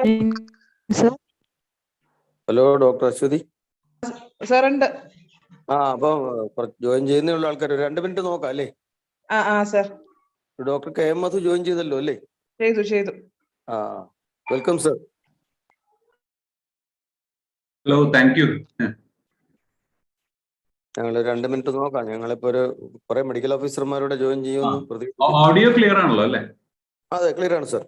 Sir. Hello, Dr. Ashwati. Sir, and join ചെയ്യുന്ന ആൾക്കാർ 2 minute നോക്കാം അല്ലേ? sir. Dr. K. MADHU join ചെയ്തല്ലോ അല്ലേ? ചെയ്തു. Welcome, sir. Hello, thank you. ഞങ്ങൾ 2 മിനിറ്റ് നോക്കാം. ഞങ്ങളിപ്പോ ഒരു കുറെ മെഡിക്കൽ ഓഫീസർമാരോട് ജോയിൻ ചെയ്യുന്നു. ഓഡിയോ ക്ലിയർ ആണല്ലോ അല്ലേ? അതെ, ക്ലിയർ ആണ് sir.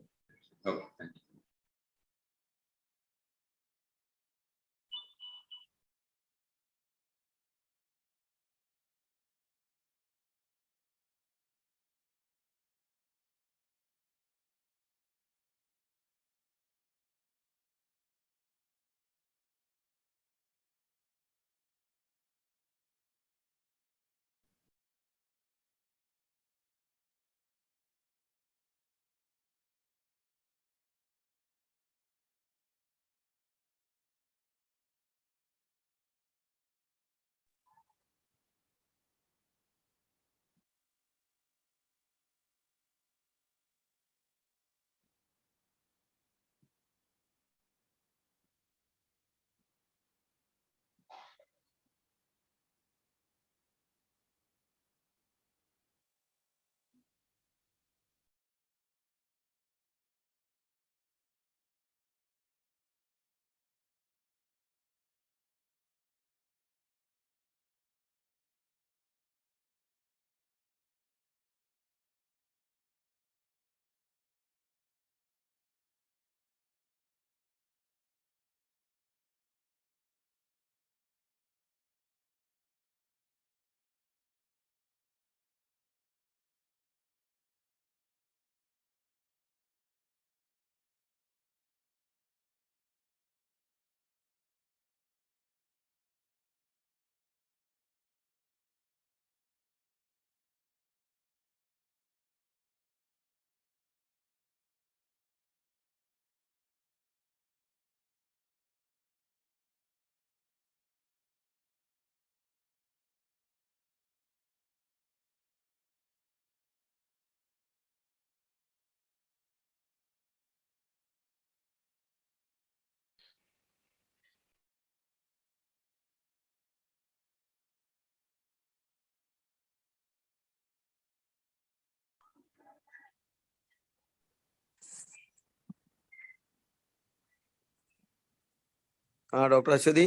Dr. Ashwati.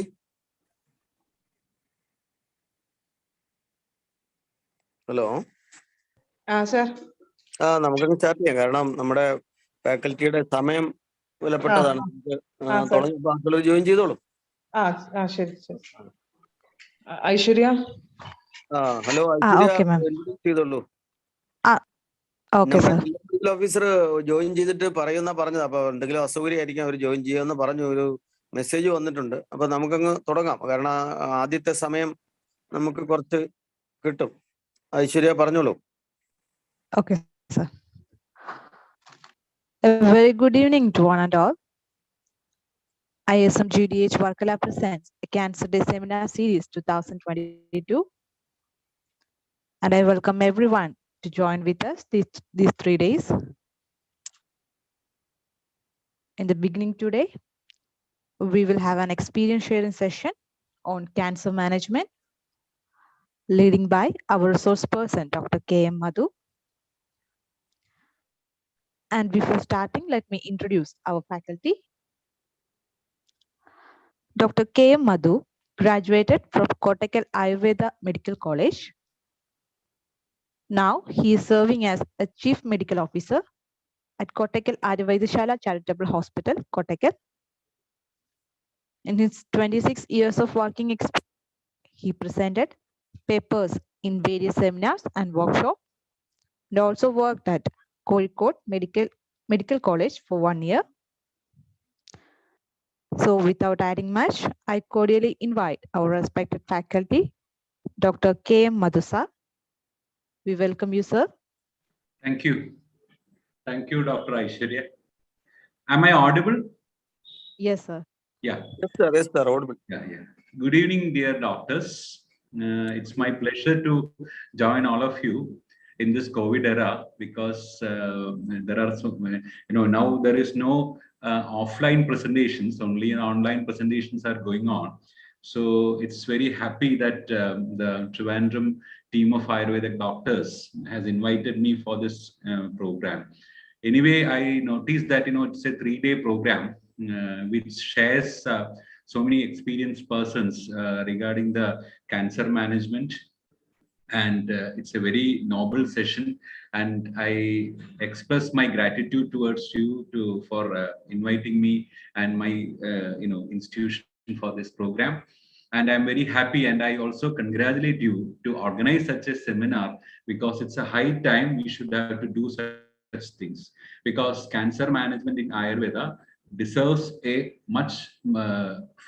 Hello. sir. നമുക്കങ്ങ് സ്റ്റാർട്ട് ചെയ്യാം. കാരണം നമ്മുടെ ഫാക്കൽറ്റിയുടെ സമയം വിലപ്പെട്ടതാണ്. തുടങ്ങി ജോയിൻ ചെയ്തോളൂ. ശരി. ഐശ്വര്യ. ഹലോ ചെയ്തോളൂ. മെഡിക്കൽ ഓഫീസർ ജോയിൻ ചെയ്തിട്ട് പറഞ്ഞത്. അപ്പൊ എന്തെങ്കിലും അസൗകര്യമായിരിക്കും അവർ ജോയിൻ ചെയ്യാമെന്ന് പറഞ്ഞു. ഒരു മെസ്സേജ് വന്നിട്ടുണ്ട്. അപ്പൊ നമുക്കങ്ങ് തുടങ്ങാം. കാരണം ആദ്യത്തെ സമയം നമുക്ക് കുറച്ച് കിട്ടും. ഐശ്വര്യ പറഞ്ഞോളൂ. Okay, sir. A very good evening to one and all. ISM GDH Varkala presents a Cancer Day Seminar Series 2022. And I welcome everyone to join with us these 3 days. In the beginning today, we will have an experience sharing session on cancer management, leading by our resource person, Dr. K. MADHU. And before starting, let me introduce our faculty. Dr. K. MADHU graduated from Kottakkal Ayurveda Medical College. Now he is serving as a Chief Medical Officer at Kottakkal Ayurvedashala Charitable Hospital, Kottakkal. In his 26 years of working experience, he presented papers in various seminars and workshops, and also worked at Kozhikode Medical College for 1 year. So without adding much, I cordially invite our respected faculty, Dr. K. MADHU sir. We welcome you, sir. Thank you. Thank you, Dr. Aishwarya. Am I audible? Yes, sir. Yeah. Yes, sir. Audible. Yeah. Good evening, dear doctors. It's my pleasure to join all of you in this COVID era, because there are so, now there is no offline presentations. Only online presentations are going on. So it's very happy that the Trivandrum team of Ayurvedic doctors has invited me for this program. Anyway, I noticed that it's a 3-day program which shares so many experienced persons regarding the cancer management, and it's a very noble session, and I express my gratitude towards you for inviting me and my institution for this program. And I'm very happy, and I also congratulate you to organize such a seminar, because it's a high time we should have to do such things, because cancer management in Ayurveda deserves a much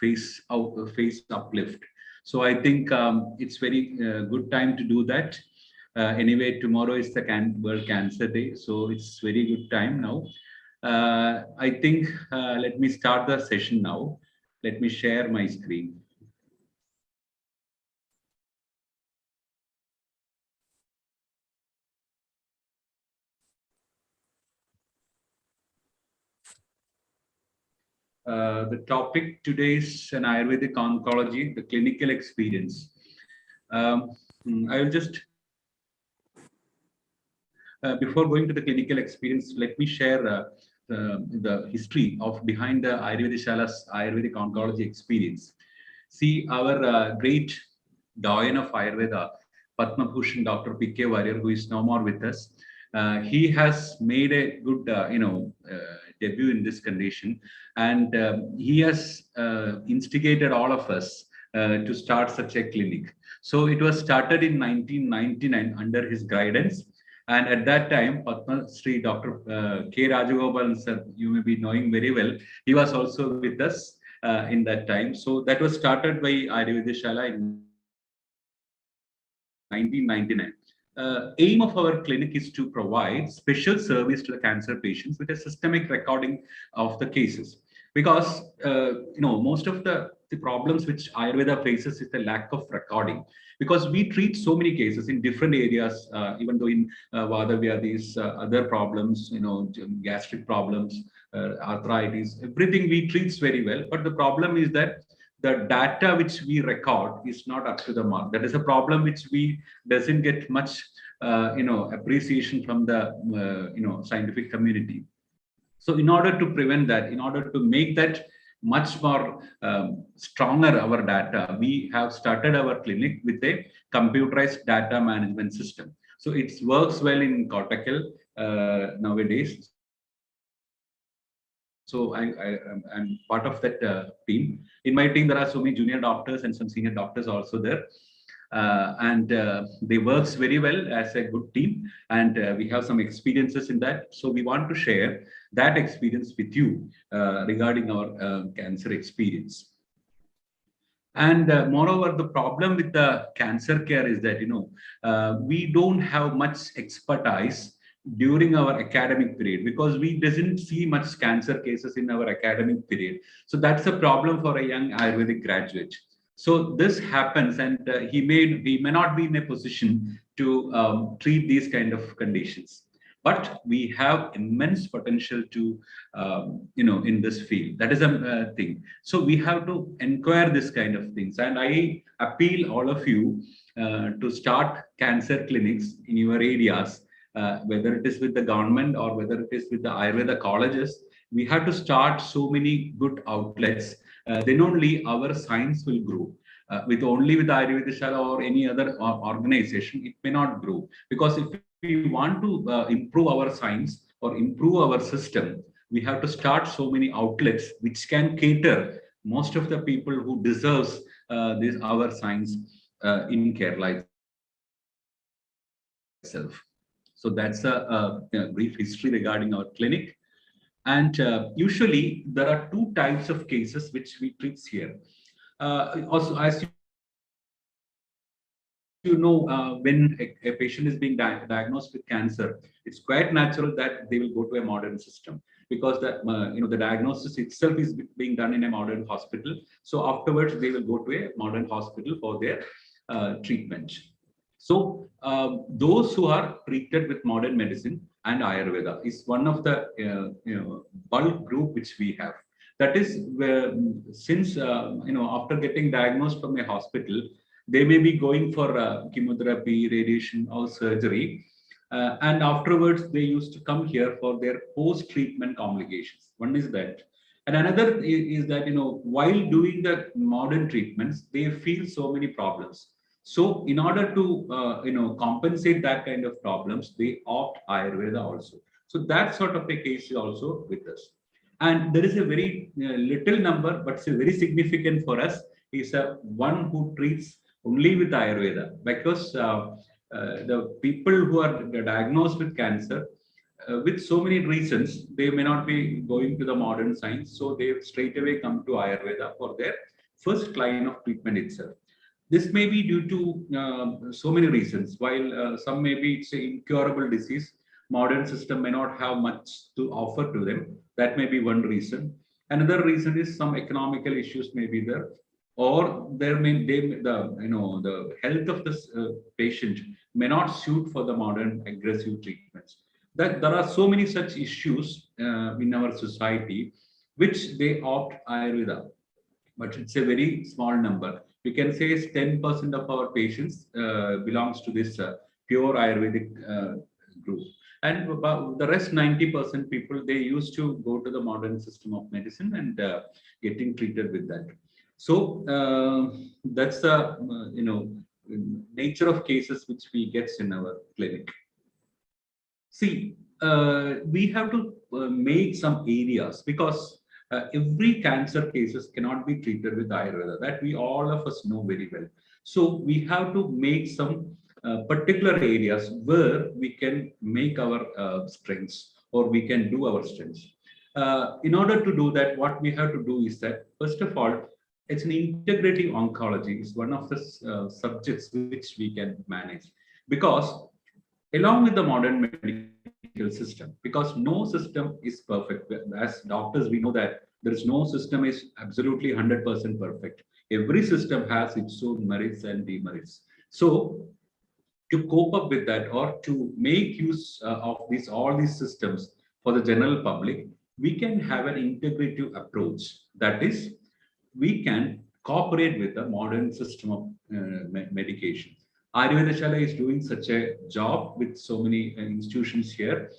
face uplift. So I think it's very good time to do that. Anyway, tomorrow is the World Cancer Day, so it's very good time now. I think let me start the session now. Let me share my screen. The topic today is an Ayurvedic oncology, the clinical experience. I will just, before going to the clinical experience, let me share the history of behind the Ayurvedishala's Ayurvedic oncology experience. See, our great doyen of Ayurveda, Padma Bhushan Dr. P.K. Warrior, who is no more with us, he has made a good, debut in this condition, and he has instigated all of us to start such a clinic. So it was started in 1999 under his guidance. And at that time, Padma Shri Dr. K. Rajagopalan sir, you may be knowing very well, he was also with us in that time. So that was started by Ayurvedishala in 1999. Aim of our clinic is to provide special service to the cancer patients with a systemic recording of the cases, because most of the problems which Ayurveda faces is the lack of recording, because we treat so many cases in different areas, even though in Vada we have these other problems, gastric problems, arthritis, everything we treat very well, but the problem is that the data which we record is not up to the mark. That is a problem which we doesn't get much appreciation from the scientific community. So in order to prevent that, in order to make that much more stronger our data, we have started our clinic with a computerized data management system. So it works well in Kottakkal nowadays. So I'm part of that team. In my team, there are so many junior doctors and some senior doctors also there. They works very well as a good team, and we have some experiences in that. So we want to share that experience with you regarding our cancer experience. And moreover, the problem with the cancer care is that we don't have much expertise during our academic period, because we doesn't see much cancer cases in our academic period. So that's a problem for a young Ayurvedic graduate. So this happens, and he may not be in a position to treat these kind of conditions. But we have immense potential to, in this field. That is a thing. So we have to inquire this kind of things. And I appeal all of you to start cancer clinics in your areas, whether it is with the government or whether it is with the Ayurveda colleges. We have to start so many good outlets. Then only our science will grow. With Ayurvedishala or any other organization, it may not grow. Because if we want to improve our science or improve our system, we have to start so many outlets which can cater most of the people who deserves our science in Kerala itself. So that's a brief history regarding our clinic. And usually there are two types of cases which we treat here. Also, as when a patient is being diagnosed with cancer, it's quite natural that they will go to a modern system, because the diagnosis itself is being done in a modern hospital. So afterwards, they will go to a modern hospital for their treatment. So those who are treated with modern medicine, and Ayurveda is one of the bulk group which we have. That is where, since after getting diagnosed from a hospital, they may be going for chemotherapy, radiation, or surgery, and afterwards they used to come here for their post-treatment complications. One is that, and another is that while doing the modern treatments, they feel so many problems. So in order to compensate that kind of problems, they opt Ayurveda also. So that sort of a case is also with us. And there is a very little number, but it's very significant for us, is one who treats only with Ayurveda, because the people who are diagnosed with cancer, with so many reasons, they may not be going to the modern science, so they straight away come to Ayurveda for their first line of treatment itself. This may be due to so many reasons. While some may be it's an incurable disease, modern system may not have much to offer to them. That may be one reason. Another reason is some economical issues may be there, or the health of this patient may not suit for the modern aggressive treatments. That there are so many such issues in our society, which they opt Ayurveda, but it's a very small number. We can say 10% of our patients belongs to this pure Ayurvedic group. And about the rest 90% people, they used to go to the modern system of medicine and getting treated with that. So that's the nature of cases which we get in our clinic. See, we have to make some areas, because every cancer cases cannot be treated with Ayurveda. That we all of us know very well. So we have to make some particular areas where we can make our strengths, or we can do our strengths. In order to do that, what we have to do is that, first of all, it's an integrative oncology is one of the subjects which we can manage, because along with the modern medical system, because no system is perfect. As doctors, we know that there is no system is absolutely 100% perfect. Every system has its own merits and demerits. So to cope up with that, or to make use of all these systems for the general public, we can have an integrative approach. That is, we can cooperate with the modern system of medication. Ayurveda Shala is doing such a job with so many institutions here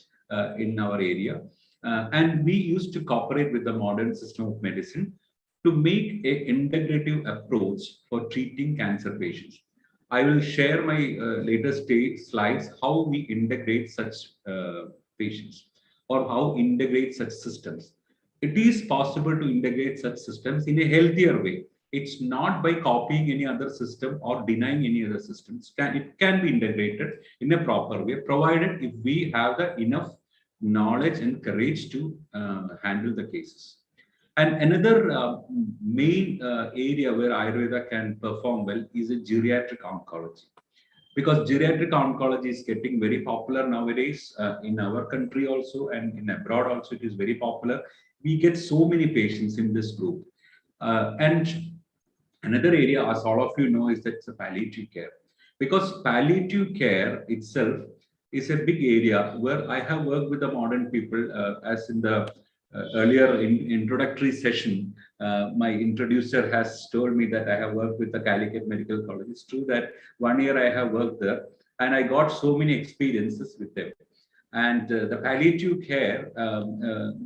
in our area. And we used to cooperate with the modern system of medicine to make an integrative approach for treating cancer patients. I will share my latest slides, how we integrate such patients, or how integrate such systems. It is possible to integrate such systems in a healthier way. It's not by copying any other system or denying any other systems. It can be integrated in a proper way, provided if we have the enough knowledge and courage to handle the cases. And another main area where Ayurveda can perform well is a geriatric oncology, because geriatric oncology is getting very popular nowadays in our country also, and in abroad also it is very popular. We get so many patients in this group. And another area, as all of you know, is that it's a palliative care, because palliative care itself is a big area where I have worked with the modern people, as in the earlier introductory session, my introducer has told me that I have worked with the Calicut Medical College. It's true that 1 year I have worked there, and I got so many experiences with them. And the palliative care,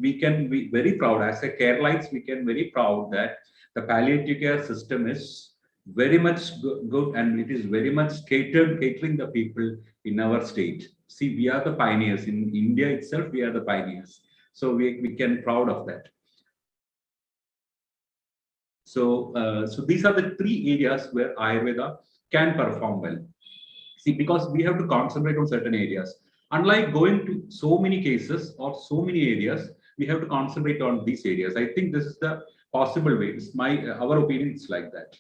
we can be very proud, as a Carelites, we can very proud that the palliative care system is very much good, and it is very much catering the people in our state. See, we are the pioneers in India itself. We are the pioneers. So we can be proud of that. So, so these are the three areas where Ayurveda can perform well. See, because we have to concentrate on certain areas. Unlike going to so many cases or so many areas, we have to concentrate on these areas. I think this is the possible way. It's our opinion is like that.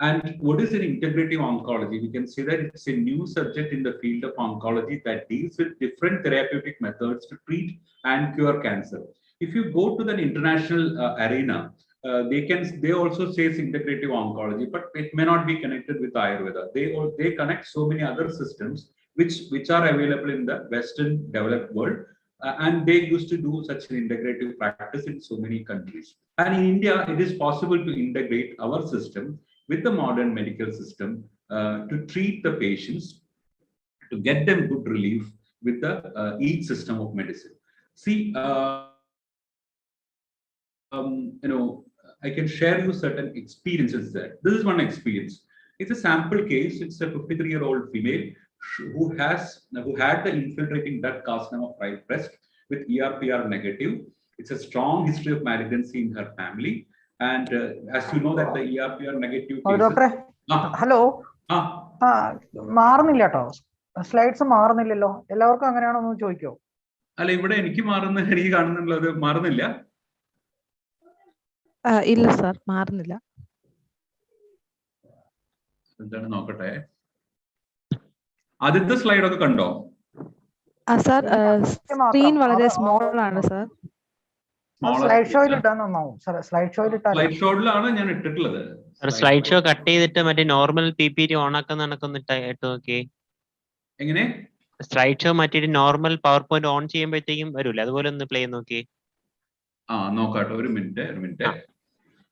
And what is an integrative oncology? We can say that it's a new subject in the field of oncology that deals with different therapeutic methods to treat and cure cancer. If you go to the international arena, they also say it's integrative oncology, but it may not be connected with Ayurveda. They connect so many other systems which are available in the Western developed world. And they used to do such an integrative practice in so many countries. And in India, it is possible to integrate our system with the modern medical system to treat the patients, to get them good relief with the each system of medicine. See, I can share you certain experiences there. This is one experience. It's a sample case. It's a 53-year-old female who had the infiltrating duct carcinoma of right breast with ERPR negative. It's a strong history of malignancy in her family. And as you know that the ERPR negative cases... Doctor, hello. മാറുന്നില്ല കേട്ടോ, slides മാറുന്നില്ലല്ലോ. എല്ലാവർക്കും അങ്ങനെയാണോ എന്ന് ചോദിക്കോ? അല്ല, ഇവിടെ എനിക്ക് കാണുന്നുണ്ടല്ലോ, അത് മാറുന്നില്ല. ഇല്ല സാർ, മാറുന്നില്ല. എന്താണ് നോക്കട്ടെ. ആദ്യത്തെ സ്ലൈഡ് ഒക്കെ കണ്ടോ? സാർ സ്ക്രീൻ വളരെ സ്മോൾ ആണ് സാർ. സ്ലൈഡ് ഷോയിൽ ഇട്ടാൽ നന്നാവും. സ്ലൈഡ് ഷോയിലാണ് ഞാൻ ഇട്ടിട്ടുള്ളത്. സ്ലൈഡ് ഷോ കട്ട് ചെയ്തിട്ട് മറ്റേ നോർമൽ PPT ഓൺ ആക്കുന്ന നടക്കൊന്നിട്ട് ഇട്ട് നോക്കിയേ. എങ്ങനെ? സ്ലൈഡ് ഷോ മാറ്റിയിട്ട് നോർമൽ പവർ പോയിന്റ് ഓൺ ചെയ്യുമ്പോഴത്തേക്കും വരൂല്ലേ, അതുപോലെ ഒന്ന് പ്ലേ നോക്കിയേ. നോക്കാട്ടോ, ഒരു മിനിറ്റ്. അതെ,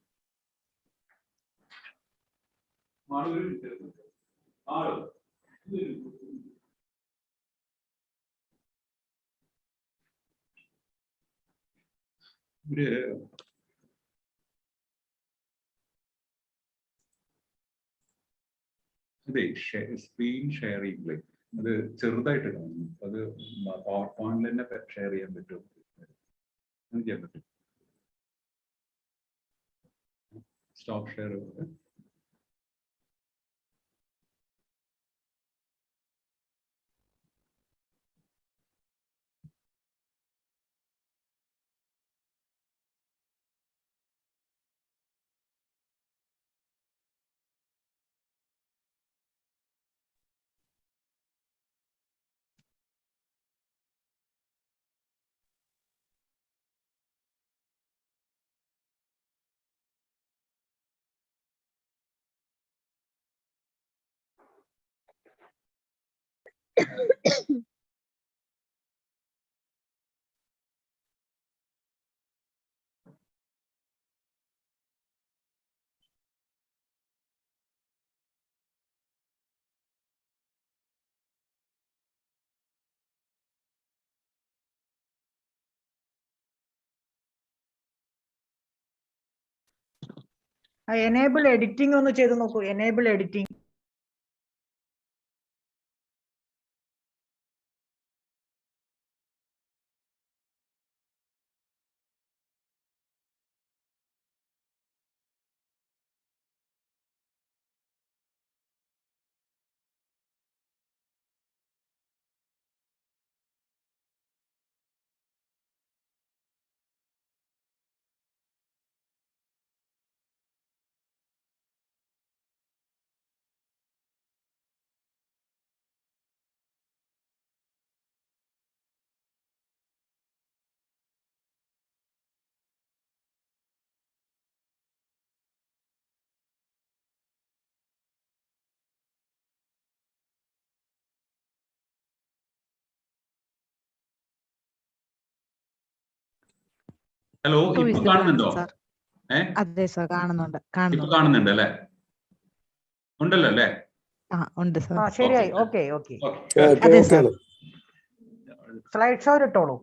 സ്ക്രീൻ ഷെയർ ചെയ്യില്ലേ, അത് ചെറുതായിട്ട് കാണുന്നു. അത് പവർ പോയിന്റിൽ തന്നെ ഷെയർ ചെയ്യാൻ പറ്റുമോ? ചെയ്യാൻ പറ്റും. Stop share. എനേബിൾ എഡിറ്റിംഗ് ഒന്ന് ചെയ്ത് നോക്കൂ. Enable editing. ഹലോ, ഇപ്പൊ കാണുന്നുണ്ടോ? അതെ സാർ, കാണുന്നുണ്ട്. കാണുന്നുണ്ട് അല്ലേ? ഉണ്ടല്ലോ അല്ലേ? ഉണ്ട് സാർ. ശരിയായി. ഓക്കെ. സ്ലൈഡ് ഷോ ഇട്ടോളൂ.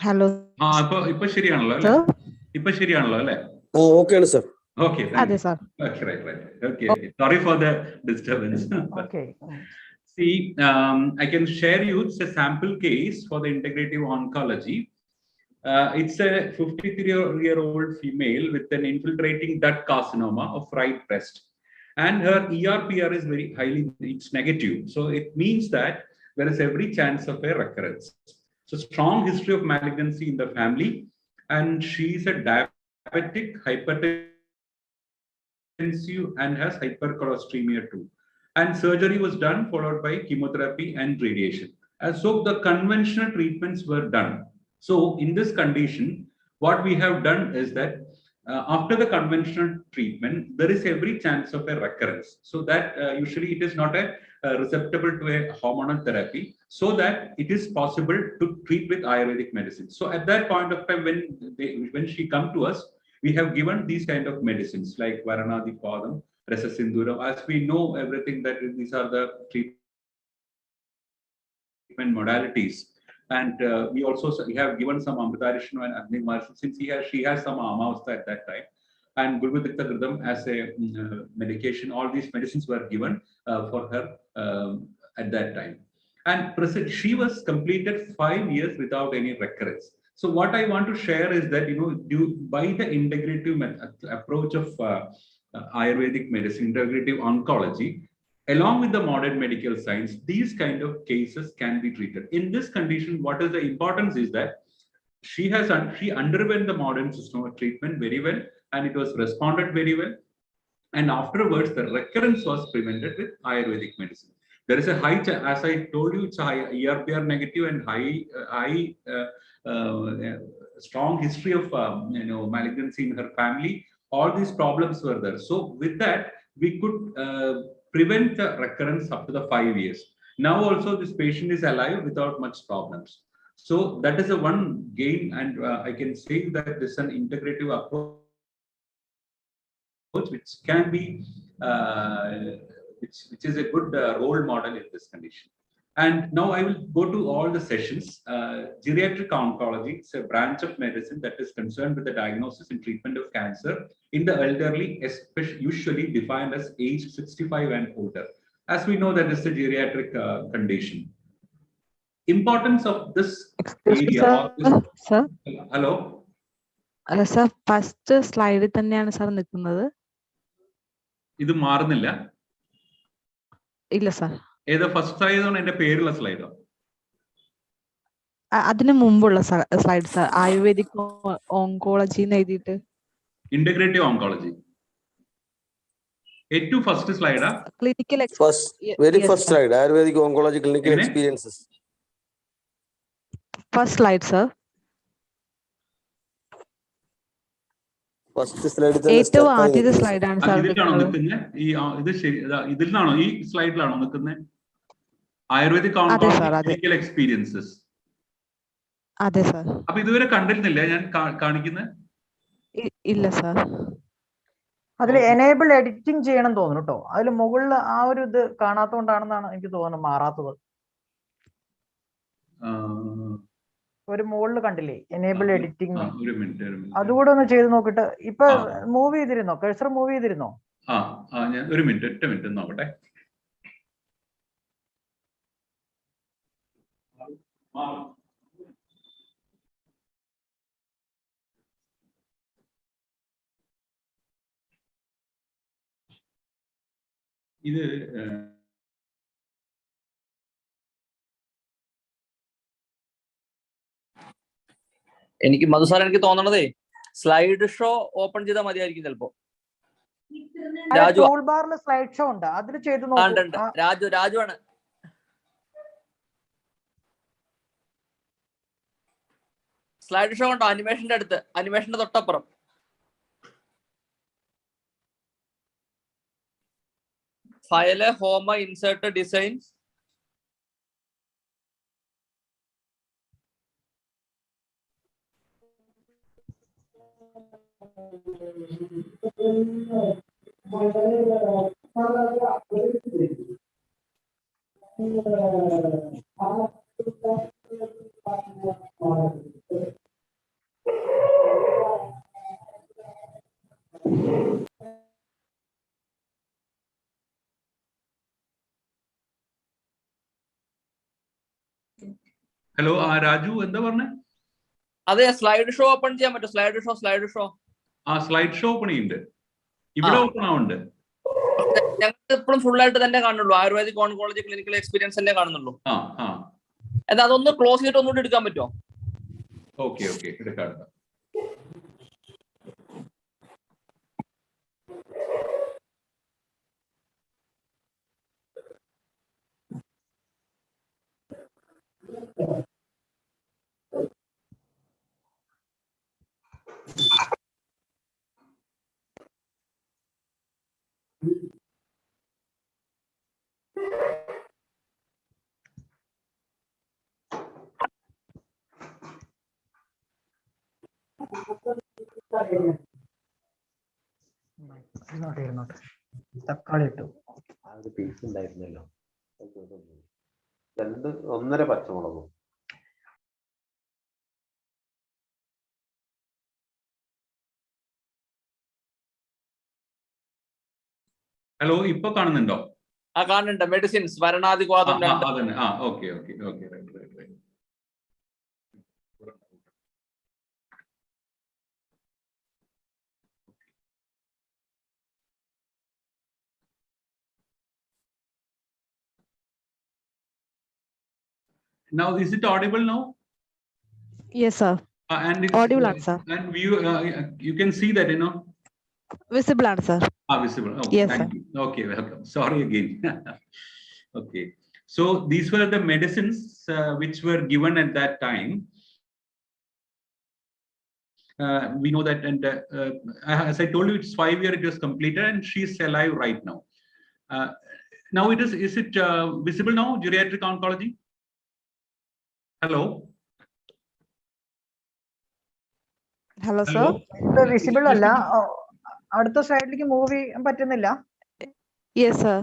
ഹലോ. ഇപ്പൊ ശരിയാണല്ലോ അല്ലേ? അല്ലേ? ഓക്കെയാണ് sir. Okay, right. Sorry for the disturbance. Okay. See, I can share you, it's a sample case for the integrative oncology. It's a 53-year-old female with an infiltrating duct carcinoma of right breast. And her ERPR is very highly, it's negative. So it means that there is every chance of a recurrence. So strong history of malignancy in the family. And she is a diabetic, hypertensive, and has hypercholesteremia too. And surgery was done, followed by chemotherapy and radiation. And so the conventional treatments were done. So in this condition, what we have done is that after the conventional treatment, there is every chance of a recurrence. So that usually it is not a receptible to a hormonal therapy, so that it is possible to treat with Ayurvedic medicine. So at that point of time, when she come to us, we have given these kind of medicines like Varanadi Padam, Rasa Sinduram. As we know everything that these are the treatment modalities. And we have given some Amritarishnu and Agni Maharshi, since she has some Amavastha at that time. And Gurudikta Gridam as a medication, all these medicines were given for her at that time. And she was completed 5 years without any recurrence. So what I want to share is that, by the integrative approach of Ayurvedic medicine, integrative oncology, along with the modern medical science, these kind of cases can be treated. In this condition, what is the importance is that she underwent the modern system of treatment very well, and it was responded very well. And afterwards, the recurrence was prevented with Ayurvedic medicine. There is a high, as I told you, it's a high ERPR negative and strong history of malignancy in her family. All these problems were there. So with that, we could prevent the recurrence up to the 5 years. Now also this patient is alive without much problems. So that is a one gain, and I can say that this is an integrative approach which can be which is a good role model in this condition. And now I will go to all the sessions. Geriatric oncology is a branch of medicine that is concerned with the diagnosis and treatment of cancer in the elderly, especially usually defined as age 65 and older. As we know, that is the geriatric condition. Importance of this area. Sir. Hello. Sir, first slide തന്നെയാണ് sir നിൽക്കുന്നത്. ഇത് മാറുന്നില്ല? ഇല്ല sir. ഏതാ first slide ആണ് എന്റെ പേരുള്ള സ്ലൈഡോ? അതിനു മുമ്പുള്ള സ്ലൈഡ് സാർ, ആയുർവേദിക് ഓങ്കോളജി എന്ന് എഴുതിയിട്ട്. ഇന്റഗ്രേറ്റീവ് ഓങ്കോളജി ഏറ്റവും ഫസ്റ്റ് സ്ലൈഡാ? Clinical very first slide, ayurvedic oncology clinical experiences. First slide sir. ഏറ്റവും ആദ്യത്തെ സ്ലൈഡാണ് സാർ. ഇതിലാണോ, ഈ സ്ലൈഡിലാണോ നിൽക്കുന്നത്? Ayurvedic clinical experiences. അതെ സാർ. അപ്പൊ ഇതുവരെ കണ്ടിരുന്നില്ല ഞാൻ കാണിക്കുന്നത്? ഇല്ല സാർ. അതിൽ എനേബിൾ എഡിറ്റിംഗ് ചെയ്യണം തോന്നുന്നു കേട്ടോ. അതിൽ മുകളിൽ ആ ഒരു ഇത് കാണാത്തോണ്ടാണെന്നാണ് എനിക്ക് തോന്നുന്നത് മാറാത്തത്. ഒരു മുകളിൽ കണ്ടില്ലേ എനേബിൾ എഡിറ്റിംഗ്, അതുകൂടെ ഒന്ന് ചെയ്ത് നോക്കിട്ട്. ഇപ്പൊ മൂവ് ചെയ്തിരുന്നോ? കഴ്സർ മൂവ് ചെയ്തിരുന്നോ? ഞാൻ ഒരു മിനിറ്റ്, ഒറ്റ മിനിറ്റ് നോക്കട്ടെ. ഇത് എനിക്ക് മധുസാർ, എനിക്ക് തോന്നണതേ സ്ലൈഡ് ഷോ ഓപ്പൺ ചെയ്താൽ മതിയായിരിക്കും ചിലപ്പോ. രാജു ടൂൾ ബാറിൽ സ്ലൈഡ് ഷോ ഉണ്ട്, അതിൽ ചെയ്ത് നോക്കൂ. രാജു ആണ്. സ്ലൈഡ് ഷോ ഉണ്ടോ? അനിമേഷന്റെ അടുത്ത്, അനിമേഷന്റെ തൊട്ടപ്പുറം. File, home, insert, design. Hello, Raju എന്താ പറഞ്ഞേ? അതെ, സ്ലൈഡ് ഷോ ഓപ്പൺ ചെയ്യാൻ പറ്റും. Slide show slide show open ചെയ്യുന്നുണ്ട്. ഇവിടെ ഓപ്പൺ ആവുന്നുണ്ട്. ഞങ്ങൾക്ക് എപ്പോഴും ഫുൾ ആയിട്ട് തന്നെ കാണുള്ളൂ. ആയുർവേദിക് ഓൺകോളജി ക്ലിനിക്കൽ എക്സ്പീരിയൻസ് തന്നെ കാണുന്നുള്ളൂ. എന്നാ അതൊന്ന് ക്ലോസ് ചെയ്തിട്ട് ഒന്നുകൂടി എടുക്കാൻ പറ്റുമോ? ഓക്കെ, എടുക്കാം. തക്കാളി ഇട്ടു. പീസ് ഉണ്ടായിരുന്നല്ലോ, 1.5 പച്ചമുളകും. ഹലോ, ഇപ്പൊ കാണുന്നുണ്ടോ? കാണുന്നുണ്ട്. മെഡിസിൻസ് വരണാതിവാദം. അതന്നെ. Okay. Now, is it audible now? Yes, sir. And it's Audible, sir. And you can see that, Visible, sir. Visible. Oh, yes, thank you. Okay, welcome. Sorry again. Okay. So these were the medicines which were given at that time. We know that, and as I told you, it's 5 years it was completed, and she's alive right now. Now is it visible now? Geriatric oncology. Hello. Hello, sir. Visible അല്ല. അടുത്ത സ്ലൈഡിലേക്ക് move ചെയ്യാൻ പറ്റുന്നില്ല. Yes, sir.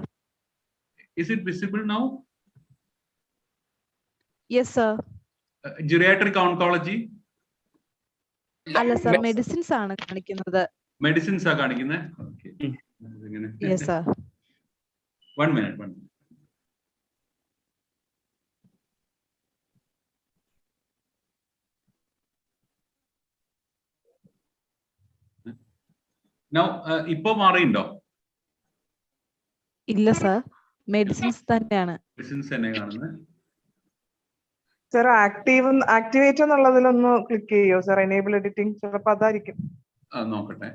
Is it visible now? Yes, sir. Geriatric oncology. അല്ല sir, medicines ആണ് കാണിക്കുന്നത്. Medicines are കാണിക്കുന്നത്. Okay. Yes, sir. One minute. Now, ഇപ്പോ മാറിയുണ്ടോ? ഇല്ല sir, medicines തന്നെയാണ്. Medicines തന്നെ കാണുന്നത്. സർ ആക്ടിവേറ്റ് എന്നുള്ളതിലൊന്ന് ക്ലിക്ക് ചെയ്യോ സർ? എനേബിൾ എഡിറ്റിംഗ് ചിലപ്പോൾ അതായിരിക്കും. നോക്കട്ടെ.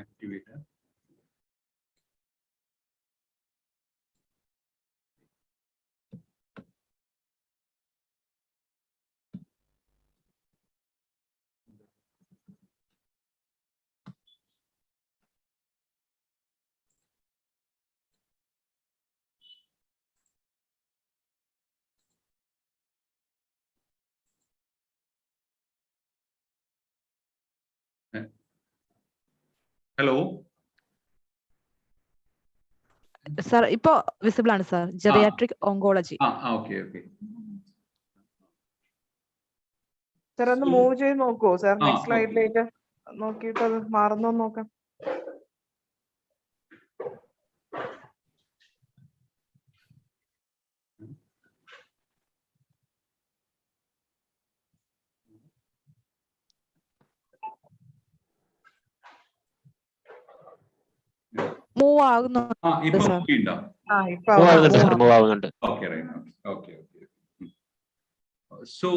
Activator. Hello. Sir, ഇപ്പോ വിസിബിൾ ആണ് sir. Geriatric oncology. Okay. Sir ഒന്ന് മൂവ് ചെയ്ത് നോക്കുവോ സർ? നെക്സ്റ്റ് സ്ലൈഡിലേക്ക് നോക്കിയിട്ട് അത് മാറുന്നോ നോക്കാം. മൂവ് ആകുന്നുണ്ട് sir. മൂവ് ആവുന്നുണ്ട്. Okay, right. Okay. So,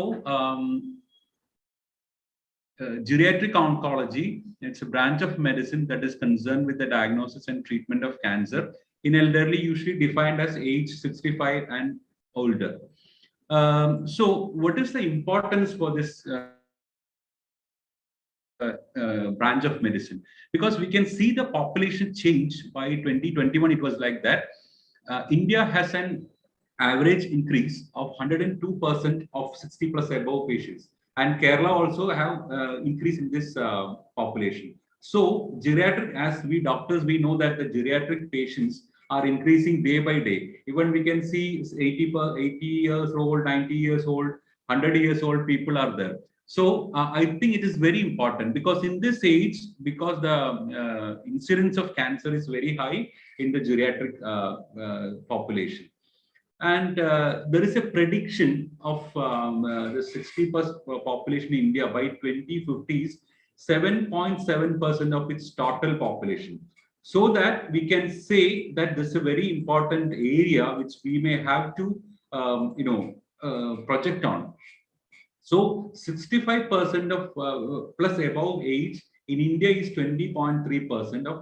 geriatric oncology, it's a branch of medicine that is concerned with the diagnosis and treatment of cancer in elderly, usually defined as age 65 and older. So what is the importance for this branch of medicine? Because we can see the population change. By 2021 it was like that. India has an average increase of 102% of 60 plus above patients, and Kerala also have increase in this population. So geriatric, as we doctors, we know that the geriatric patients are increasing day by day. Even we can see 80 years old, 90 years old, 100 years old people are there. So I think it is very important, because in this age, because the incidence of cancer is very high in the geriatric population. And there is a prediction of the 60% population in India by 2050s, 7.7% of its total population. So that we can say that this is a very important area which we may have to project on. So 65% of plus above age in India is 20.3% of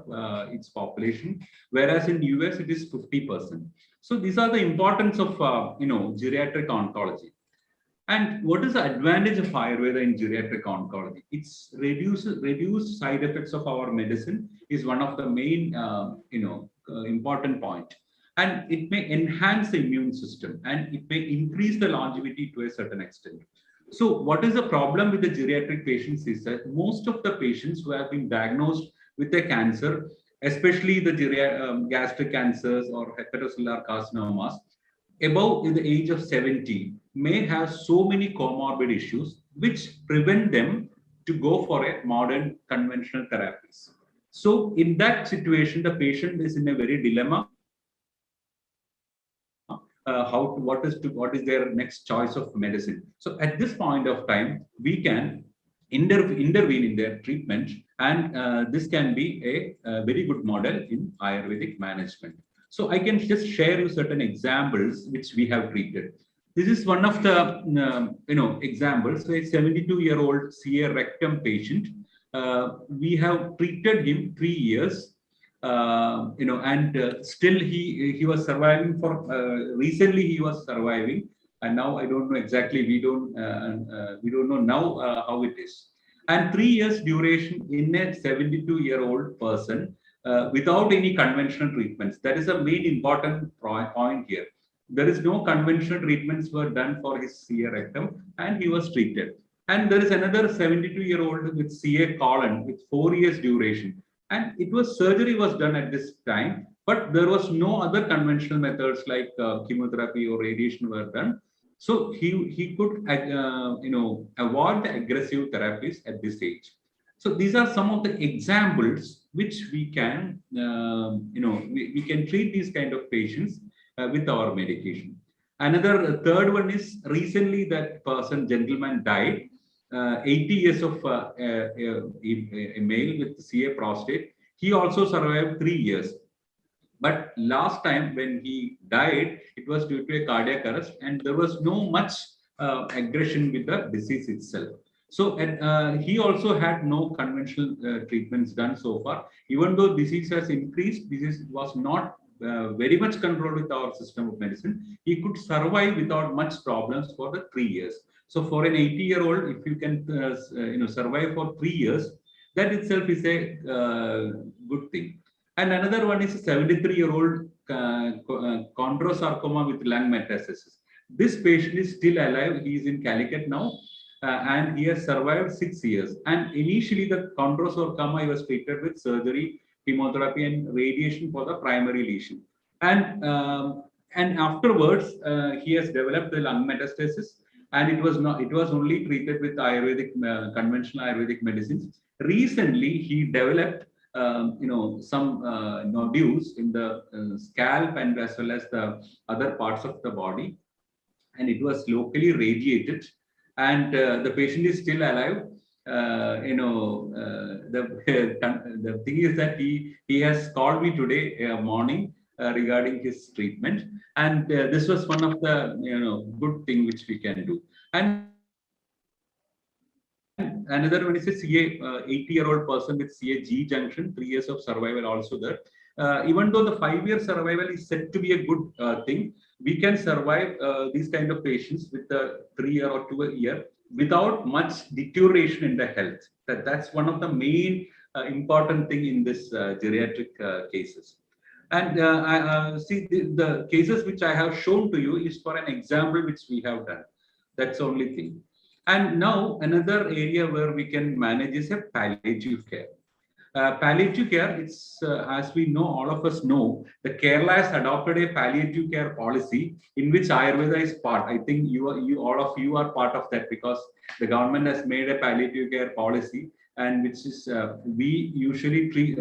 its population, whereas in US it is 50%. So these are the importance of geriatric oncology. And what is the advantage of Ayurveda in geriatric oncology? It's reduced side effects of our medicine is one of the main important point. And it may enhance the immune system and it may increase the longevity to a certain extent. So what is the problem with the geriatric patients is that most of the patients who have been diagnosed with a cancer, especially the gastric cancers or hepatocellular carcinomas, above the age of 70 may have so many comorbid issues which prevent them to go for a modern conventional therapies. So in that situation, the patient is in a very dilemma. What is their next choice of medicine? So at this point of time, we can intervene in their treatment, and this can be a very good model in Ayurvedic management. So I can just share you certain examples which we have treated. This is one of the examples. So a 72-year-old CA rectum patient. We have treated him 3 years. Still he was surviving for recently he was surviving, and now I don't know exactly. We don't know now how it is. And 3 years duration in a 72-year-old person without any conventional treatments. That is a main important point here. There is no conventional treatments were done for his CA rectum, and he was treated. And there is another 72-year-old with CA colon with 4 years duration. And surgery was done at this time, but there was no other conventional methods like chemotherapy or radiation were done. So he could avoid the aggressive therapies at this age. So these are some of the examples which we can we can treat these kind of patients with our medication. Another third one is recently that gentleman died. 80 years of a male with CA prostate. He also survived 3 years. But last time when he died, it was due to a cardiac arrest, and there was no much aggression with the disease itself. So he also had no conventional treatments done so far. Even though disease has increased, disease was not very much controlled with our system of medicine. He could survive without much problems for the 3 years. So for an 80-year-old, if you can survive for 3 years, that itself is a good thing. And another one is a 73-year-old chondrosarcoma with lung metastasis. This patient is still alive. He is in Calicut now, and he has survived 6 years. And initially, the chondrosarcoma was treated with surgery, chemotherapy, and radiation for the primary lesion. And afterwards, he has developed the lung metastasis. And it was only treated with Ayurvedic, conventional Ayurvedic medicines. Recently, he developed, some nodules in the scalp and as well as the other parts of the body, and it was locally radiated. And the patient is still alive. The thing is that he has called me today morning regarding his treatment, and this was one of the good thing which we can do. And another one is a CA 80-year-old person with CA G junction, 3 years of survival also there. Even though the 5-year survival is said to be a good thing, we can survive these kind of patients with a 3-year or 2-year without much deterioration in the health. That's one of the main important thing in this geriatric cases. And I see the cases which I have shown to you is for an example which we have done. That's the only thing. And now another area where we can manage is a palliative care. Palliative care, it's as we know, all of us know, the Kerala has adopted a palliative care policy in which Ayurveda is part. I think all of you are part of that, because the government has made a palliative care policy, and which is we usually treat,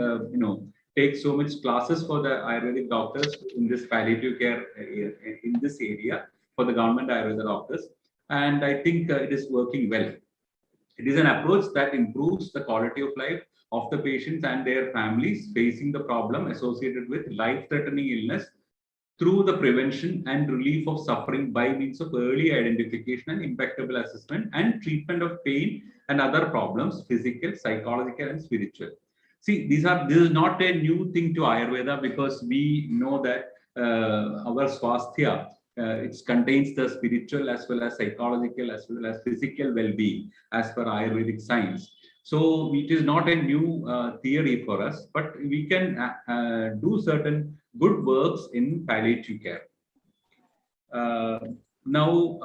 take so much classes for the Ayurvedic doctors in this palliative care in this area for the government Ayurveda doctors. And I think it is working well. It is an approach that improves the quality of life of the patients and their families facing the problem associated with life-threatening illness through the prevention and relief of suffering by means of early identification and impeccable assessment and treatment of pain and other problems, physical, psychological, and spiritual. See, this is not a new thing to Ayurveda, because we know that our swasthya, it contains the spiritual as well as psychological as well as physical well-being as per Ayurvedic science. So it is not a new theory for us, but we can do certain good works in palliative care. Now,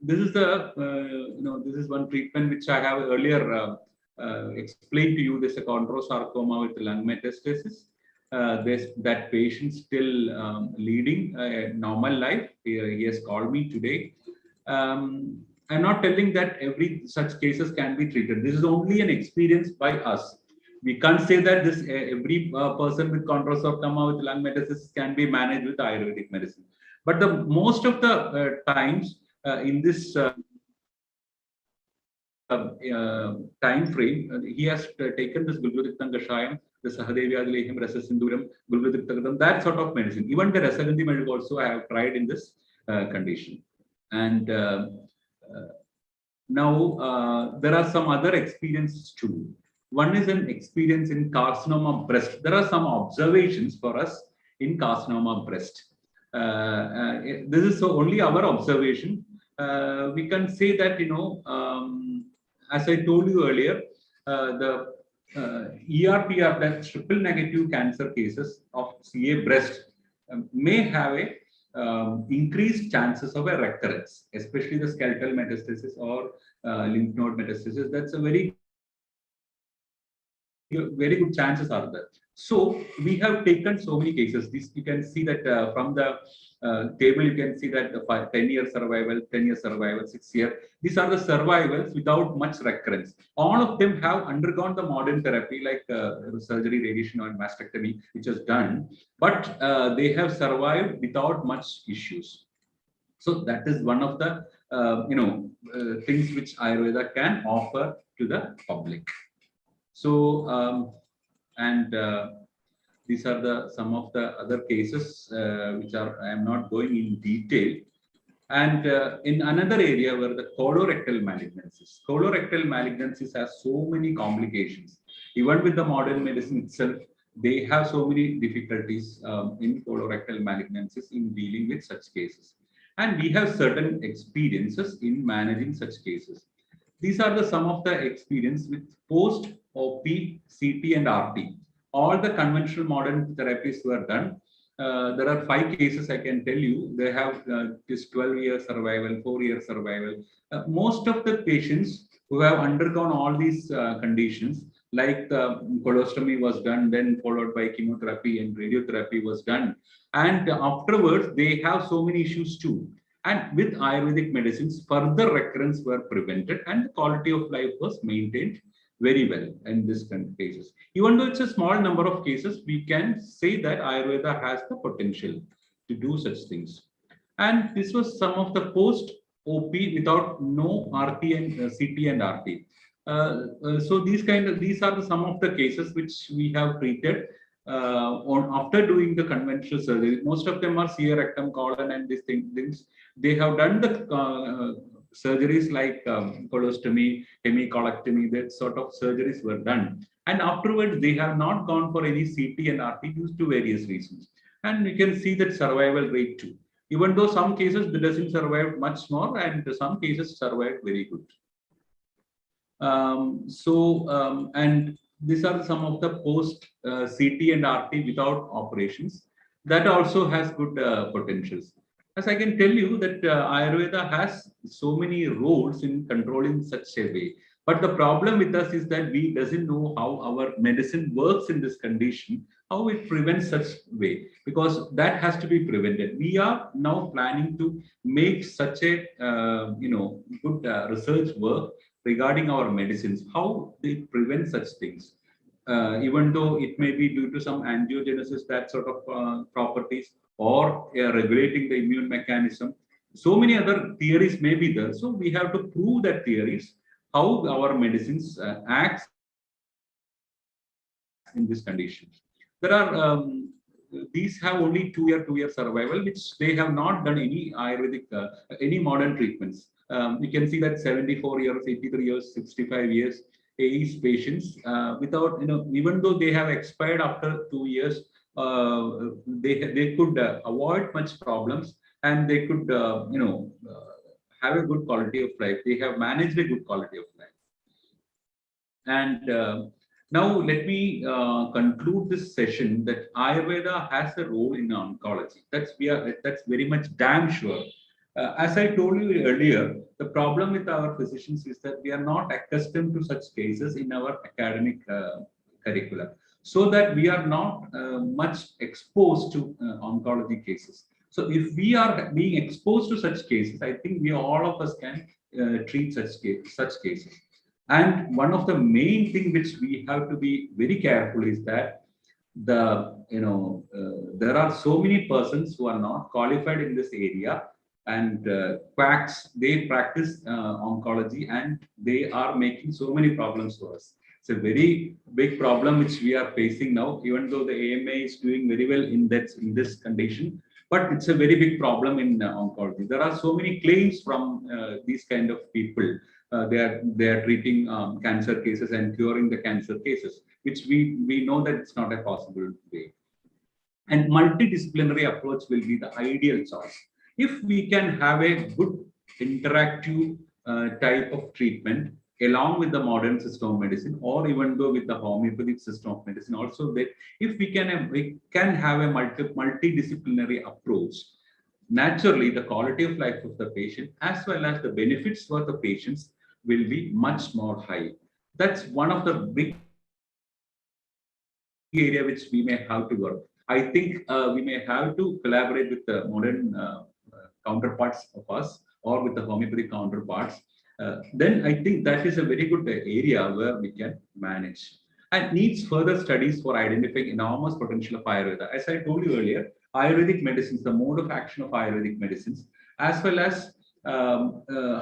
this is the this is one treatment which I have earlier explained to you. There's a chondrosarcoma with lung metastasis. That patient still leading a normal life. He has called me today. I'm not telling that every such cases can be treated. This is only an experience by us. We can't say that this every person with chondrosarcoma with lung metastasis can be managed with Ayurvedic medicine. But the most of the times in this time frame, he has taken this Gulguliktam Kashayam, the Sahadevyadilehim, Rasasinduram, Gulguliktam, that sort of medicine. Even the Rasagandhi medicine also I have tried in this condition. And now there are some other experiences too. One is an experience in carcinoma breast. There are some observations for us in carcinoma breast. This is only our observation. We can say that, as I told you earlier, the ERPR, that triple negative cancer cases of CA breast may have a increased chances of a recurrence, especially the skeletal metastasis or lymph node metastasis. That's a very good chances are there. So we have taken so many cases. This you can see that from the table, you can see that the 10-year survival, 10-year survival, 6-year. These are the survivals without much recurrence. All of them have undergone the modern therapy like surgery, radiation, or mastectomy, which is done, but they have survived without much issues. So that is one of the things which Ayurveda can offer to the public. So these are some of the other cases which I am not going in detail. And in another area where the colorectal malignancies have so many complications. Even with the modern medicine itself, they have so many difficulties in colorectal malignancies in dealing with such cases. And we have certain experiences in managing such cases. These are some of the experience with post-OP, CT, and RT. All the conventional modern therapies were done. There are 5 cases I can tell you. They have this 12-year survival, 4-year survival. Most of the patients who have undergone all these conditions, like the colostomy was done, then followed by chemotherapy and radiotherapy was done. And afterwards, they have so many issues too. And with Ayurvedic medicines, further recurrence were prevented and the quality of life was maintained very well in this kind of cases. Even though it's a small number of cases, we can say that Ayurveda has the potential to do such things. And this was some of the post-OP without no RT and CT and RT. So these are some of the cases which we have treated after doing the conventional surgery. Most of them are CA rectum, colon, and these things. They have done the surgeries like colostomy, hemicolectomy, that sort of surgeries were done. And afterwards, they have not gone for any CT and RT due to various reasons. And you can see that survival rate too. Even though some cases it doesn't survive much more, and some cases survive very good. And these are some of the post CT and RT without operations. That also has good potentials. As I can tell you that Ayurveda has so many roles in controlling such a way. But the problem with us is that we doesn't know how our medicine works in this condition, how it prevents such way, because that has to be prevented. We are now planning to make such a good research work regarding our medicines, how they prevent such things. Even though it may be due to some angiogenesis, that sort of properties, or regulating the immune mechanism. So many other theories may be there. So we have to prove that theories, how our medicines act in this condition. There are these have only 2-year survival, which they have not done any Ayurvedic, any modern treatments. You can see that 74 years, 83 years, 65 years age patients without, even though they have expired after 2 years, they could avoid much problems, and they could, have a good quality of life. They have managed a good quality of life. And now let me conclude this session that Ayurveda has a role in oncology. That's very much damn sure. As I told you earlier, the problem with our physicians is that we are not accustomed to such cases in our academic curricula, so that we are not much exposed to oncology cases. So if we are being exposed to such cases, I think all of us can treat such cases. And one of the main things which we have to be very careful is that there are so many persons who are not qualified in this area, and quacks, they practice oncology, and they are making so many problems for us. It's a very big problem which we are facing now, even though the AMA is doing very well in this condition, but it's a very big problem in oncology. There are so many claims from these kind of people. They are treating cancer cases and curing the cancer cases, which we know that it's not a possible way. And multidisciplinary approach will be the ideal choice. If we can have a good interactive type of treatment along with the modern system of medicine, or even though with the homeopathic system of medicine, also that if we can have a multidisciplinary approach, naturally the quality of life of the patient as well as the benefits for the patients will be much more high. That's one of the big area which we may have to work. I think we may have to collaborate with the modern counterparts of us, or with the homeopathic counterparts. Then I think that is a very good area where we can manage, and needs further studies for identifying enormous potential of Ayurveda. As I told you earlier, Ayurvedic medicines, the mode of action of Ayurvedic medicines, as well as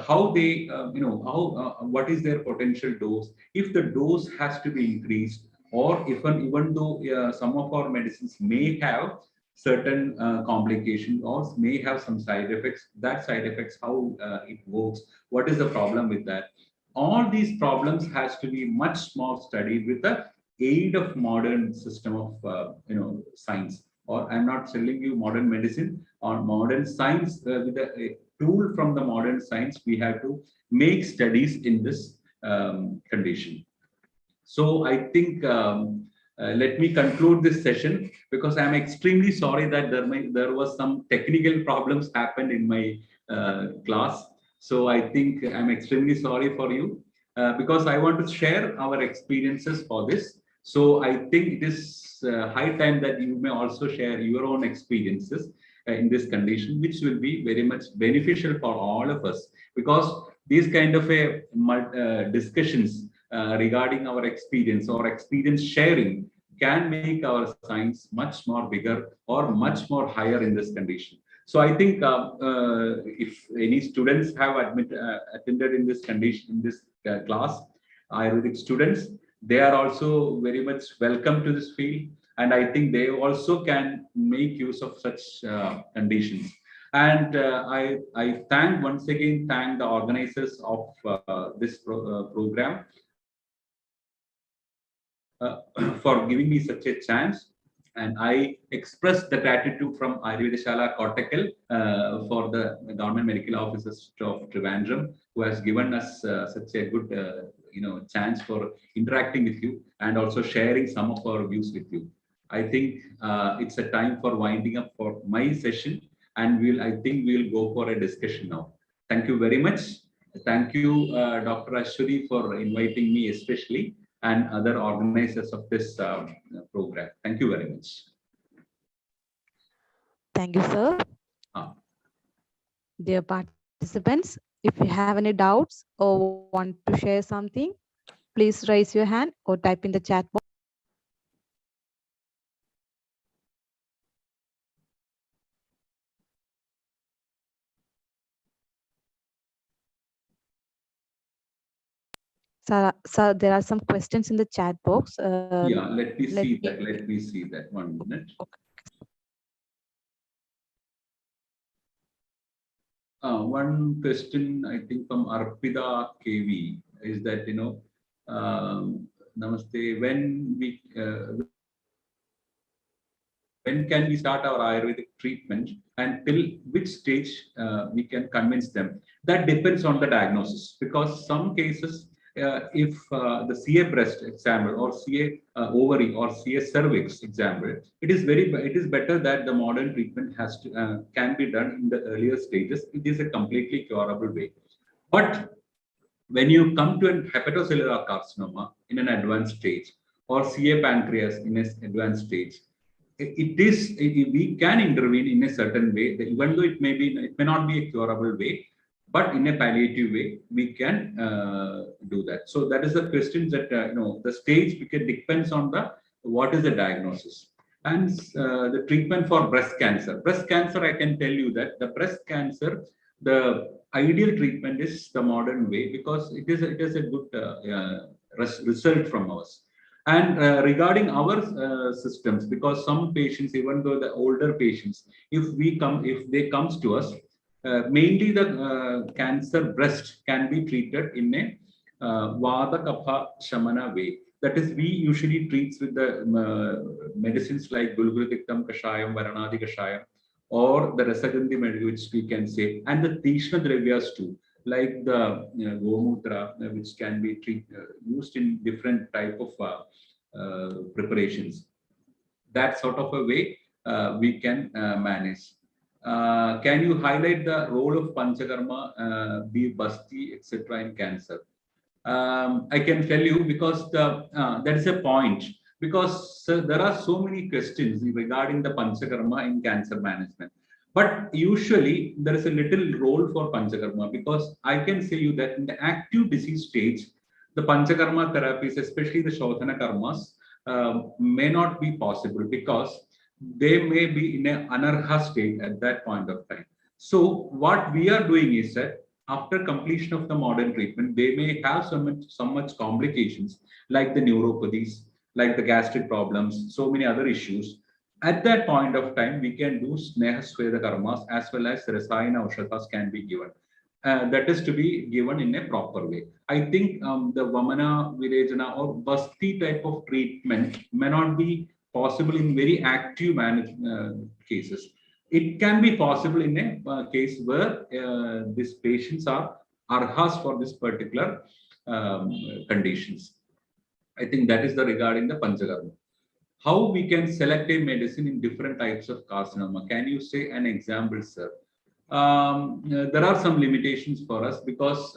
how they, what is their potential dose, if the dose has to be increased, or even though some of our medicines may have certain complications or may have some side effects, how it works, what is the problem with that. All these problems has to be much more studied with the aid of modern system of science. Or I'm not telling you modern medicine or modern science, with a tool from the modern science, we have to make studies in this condition. So I think let me conclude this session, because I'm extremely sorry that there was some technical problems happened in my class. So I think I'm extremely sorry for you, because I want to share our experiences for this. So I think it is high time that you may also share your own experiences in this condition, which will be very much beneficial for all of us, because these kind of discussions regarding our experience or experience sharing can make our science much more bigger or much more higher in this condition. So I think if any students have attended in this condition, in this class, Ayurvedic students, they are also very much welcome to this field, and I think they also can make use of such conditions. And I once again thank the organizers of this program for giving me such a chance. And I express the gratitude from Ayurvedashala Kottakkal for the government medical officers of Trivandrum, who has given us such a good chance for interacting with you and also sharing some of our views with you. I think it's a time for winding up for my session, and I think we'll go for a discussion now. Thank you very much. Thank you, Dr. Ashwari, for inviting me especially, and other organizers of this program. Thank you very much. Thank you, sir. Dear participants, if you have any doubts or want to share something, please raise your hand or type in the chat box. So there are some questions in the chat box. Yeah, let me see that. 1 minute. Okay. one question I think from Arpita KV is that, Namaste, when can we start our Ayurvedic treatment and till which stage we can convince them? That depends on the diagnosis, because some cases, if the CA breast example or CA ovary or CA cervix example, it is better that the modern treatment has to can be done in the earlier stages. It is a completely curable way. But when you come to a hepatocellular carcinoma in an advanced stage or CA pancreas in an advanced stage, we can intervene in a certain way, even though it may not be a curable way, but in a palliative way we can do that. So that is the question that the stage depends on what is the diagnosis. And the treatment for breast cancer, I can tell you that the breast cancer, the ideal treatment is the modern way, because it is a good result from us. And regarding our systems, because some patients, even though the older patients, if they comes to us, mainly the cancer breast can be treated in a Vata Kapha Shamana way. That is, we usually treat with the medicines like Gulgurutiktam Kashayam, Varanadi Kashayam, or the Rasagandhi medicine, which we can say, and the Tishna Dravyas too, like the Gomutra, which can be used in different type of preparations. That sort of a way we can manage. Can you highlight the role of Panchakarma, be Basti, etc. in cancer? I can tell you, because that is a point, because there are so many questions regarding the Panchakarma in cancer management. But usually there is a little role for Panchakarma, because I can say you that in the active disease stage, the Panchakarma therapies, especially the Shodhana karmas, may not be possible, because they may be in an anarha state at that point of time. So what we are doing is that after completion of the modern treatment, they may have so much complications, like the neuropathies, like the gastric problems, so many other issues. At that point of time, we can do Sneha Sweda karmas as well as Rasayana Aushadas can be given. That is to be given in a proper way. I think the Vamana, Virejana or Basti type of treatment may not be possible in very active cases. It can be possible in a case where these patients are arhas for this particular conditions. I think that is the regarding the Panchakarma. How we can select a medicine in different types of carcinoma? Can you say an example, sir? There are some limitations for us, because